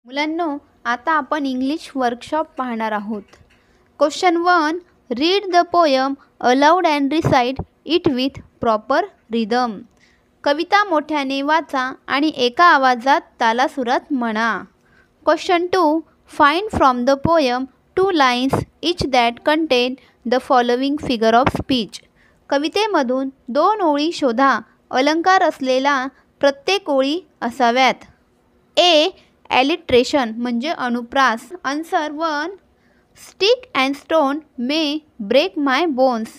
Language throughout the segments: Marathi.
मुलांनो, आता आपण इंग्लिश वर्कशॉप पाहणार आहोत. Question 1. Read the poem aloud and recite it with proper rhythm. कविता मोठ्याने वाचा आणि एका आवाजात तालासुरात म्हणा. Question 2. Find from the poem 2 lines each that contain the following figure of speech. कवितेमधून 2 ओळी शोधा. अलंकार असलेला प्रत्येक ओळी असाव्यात. ए. ॲलिट्रेशन म्हणजे अनुप्रास. Answer 1. Stick and stone may break my bones.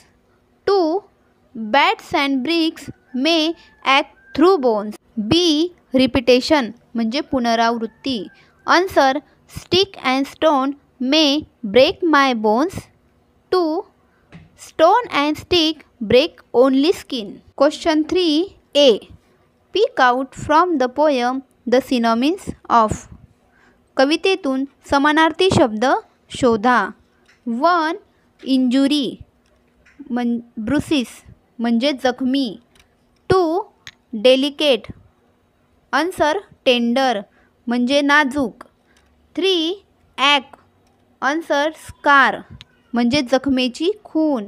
2. Bats and bricks may act through bones. B. Repetition म्हणजे पुनरावृत्ती. Answer stick and stone may break my bones. 2. Stone and stick break only skin. Question 3. A. Pick out from the poem the synonyms of. कवितेतून समानार्थी शब्द शोधा. 1. इंजुरी ब्रुसिस म्हणजे जखमी. 2. डेलिकेट. आन्सर टेंडर म्हणजे नाजूक. 3. ॲक. आन्सर स्कार म्हणजे जखमेची खून.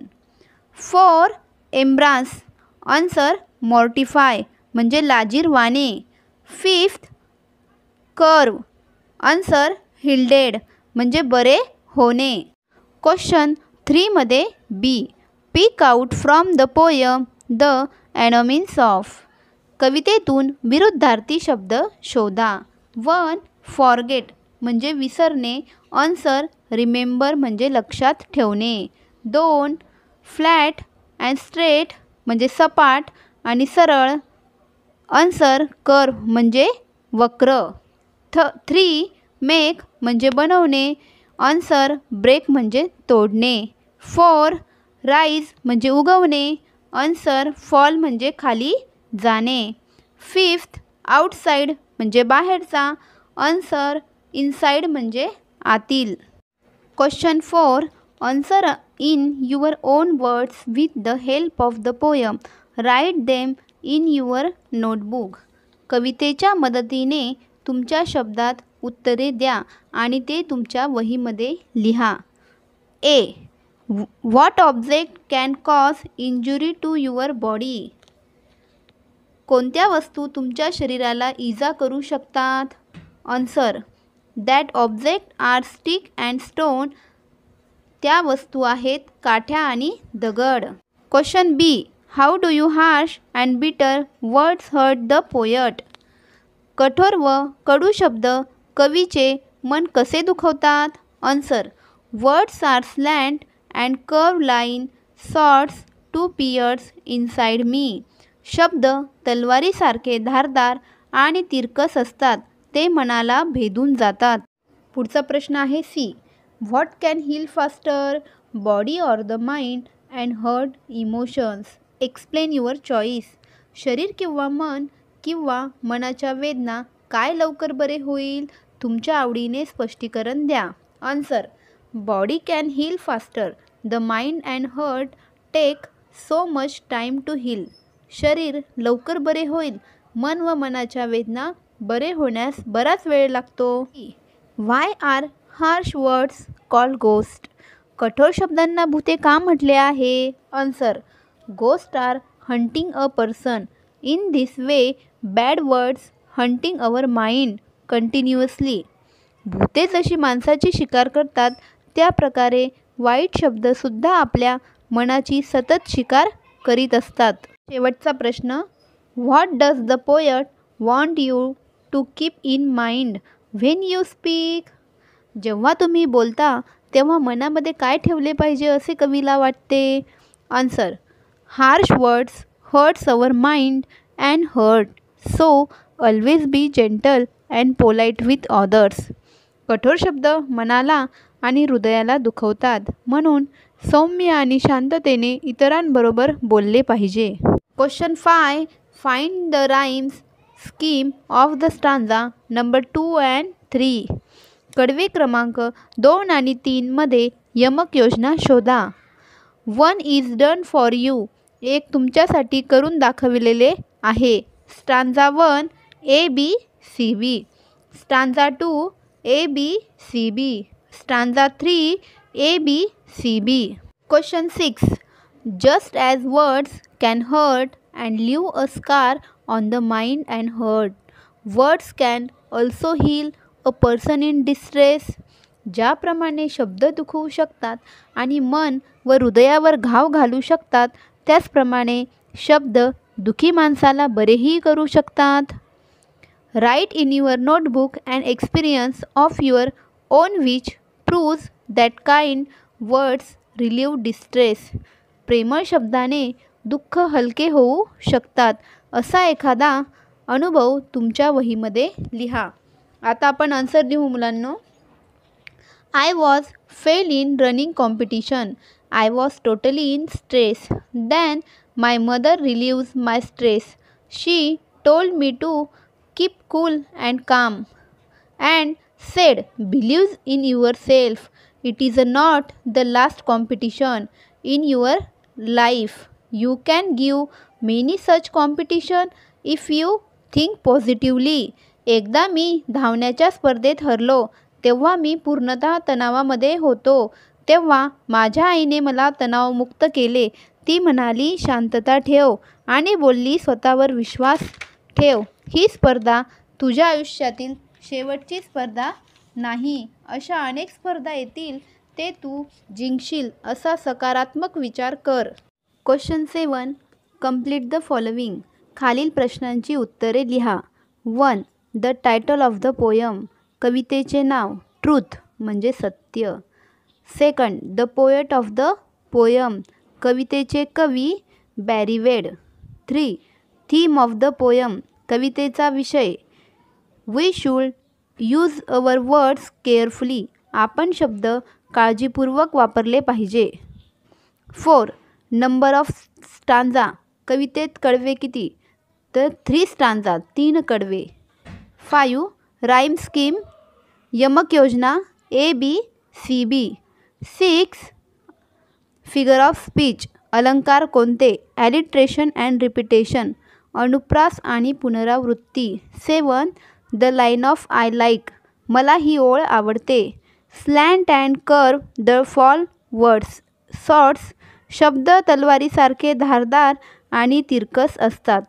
4. एम्ब्रास. आन्सर मॉर्टिफाय म्हणजे लाजीरवाणे. 5. कर्व. आन्सर हिल्डेड म्हणजे बरे होणे. क्वेश्चन 3 मध्ये B. Pick out from the poem the antonyms of. कवितेतून विरुद्धार्थी शब्द शोधा. 1. फॉरगेट म्हणजे विसरणे. आन्सर रिमेंबर म्हणजे लक्षात ठेवणे. 2. फ्लॅट अँड स्ट्रेट म्हणजे सपाट आणि सरळ. आन्सर कर्व म्हणजे वक्र. 3. मेक म्हणजे बनवणे. आन्सर ब्रेक म्हणजे तोडणे. 4. राईज म्हणजे उगवणे. आन्सर फॉल म्हणजे खाली जाणे. 5. आउटसाईड म्हणजे बाहेरचा. आन्सर इनसाईड म्हणजे आतील. Question 4. Answer in your own words with the help of the poem. Write them in your notebook. कवितेच्या मदतीने तुमच्या शब्दात उत्तरे द्या आणि ते तुमच्या वहीमध्ये लिहा. A. What object can cause injury to your body. कोणत्या वस्तू तुमच्या शरीराला इजा करू शकतात. Answer that object are stick and stone. त्या वस्तू आहेत काठ्या आणि दगड. Question B. How do you harsh and bitter words hurt the poet. कठोर व कडू शब्द कवीचे मन कसे दुखवतात. Answer words are slant and curve line swords to pierce inside me. शब्द तलवारीसारखे धारदार आणि तिरकस असतात. ते मनाला भेदून जातात. पुढचा प्रश्न आहे C. What can heal faster body or the mind and hurt emotions. Explain your choice. शरीर किंवा मन किंवा मनाच्या वेदना काय लवकर बरे होईल. तुमच्या आवडीने स्पष्टीकरण द्या. Answer body can heal faster. The mind and hurt take so much time to heal. शरीर लवकर बरे होईल. मन व मनाच्या वेदना बरे होण्यास बराच वेळ लागतो. Why are harsh words called ghost. कठोर शब्दांना भूते का म्हटले आहे. Answer ghost are haunting a person. In this way bad words haunting our mind continuously. भूते जशी माणसाची शिकार करतात त्या प्रकारे वाईट शब्दसुद्धा आपल्या मनाची सतत शिकार करीत असतात. शेवटचा प्रश्न. What does the poet want you to keep in mind when you speak. जेव्हा तुम्ही बोलता तेव्हा मनामध्ये काय ठेवले पाहिजे असे कवीला वाटते. Answer harsh words hurts our mind and hurt. So always be gentle and polite with others. कठोर शब्द मनाला आणि हृदयाला दुखवतात. म्हणून सौम्य आणि शांततेने इतरांबरोबर बोलले पाहिजे. Question 5. Find the rhymes scheme of the stanza number 2 and 3. कडवे क्रमांक 2 आणि 3 मध्ये यमक योजना शोधा. 1 is done for you एक तुमच्यासाठी करून दाखविलेले आहे. Stanza 1 A B C B, stanza 2 A B C B, stanza 3 A B C B. Question 6. Just as words can hurt and leave a scar on the mind and heart, words can also heal a person in distress. ज्याप्रमाणे शब्द दुखवू शकतात आणि मन व हृदयावर घाव घालू शकतात, त्याचप्रमाणे शब्द दुखी माणसाला बरेही करू शकतात. Write in your notebook and experience of your own which proves that kind words relieve distress. प्रेमळ शब्दाने दुःख हलके होऊ शकतात असा एखादा अनुभव तुमच्या वहीमध्ये लिहा. आता आपण आन्सर लिहू मुलांनो. I was fail in running competition. I was totally in stress. Then my mother relieves my stress. She told me to keep cool and calm and said, believe in yourself. It is not the last competition in your life. You can give many such competition if you think positively. एकदा मी धावण्याच्या स्पर्धेत हरलो तेव्हा मी पूर्णतः तणावामध्ये होतो. तेव्हा माझ्या आईने मला तणावमुक्त केले. ती म्हणाली, शांतता ठेव आणि बोलली, स्वतःवर विश्वास ठेव. ही स्पर्धा तुझ्या आयुष्यातील शेवटची स्पर्धा नाही. अशा अनेक स्पर्धा येतील, ते तू जिंकशील असा सकारात्मक विचार कर. क्वेश्चन 7. Complete the following. खालील प्रश्नांची उत्तरे लिहा. 1. The title of the poem. कवितेचे नाव. ट्रूथ म्हणजे सत्य. 2. The poet of the poem. कवितेचे कवी Barrie Wade. 3. Theme of the poem. कवितेचा विषय. We should use our words carefully. आपण शब्द काळजीपूर्वक वापरले पाहिजे. 4. Number of stanza. कवितेत कडवे किती? तर 3 स्टांजा, 3 कडवे. 5. Rhyme scheme. यमक योजना A B C B. 6. Figure of speech. अलंकार कोणते? Alliteration and repetition. अनुप्रास आणि पुनरावृत्ती. 7. The line of I like. मला ही ओळ आवडते. Slant and curve the fall words. Shorts. शब्द तलवारीसारखे धारदार आणि तिरकस असतात.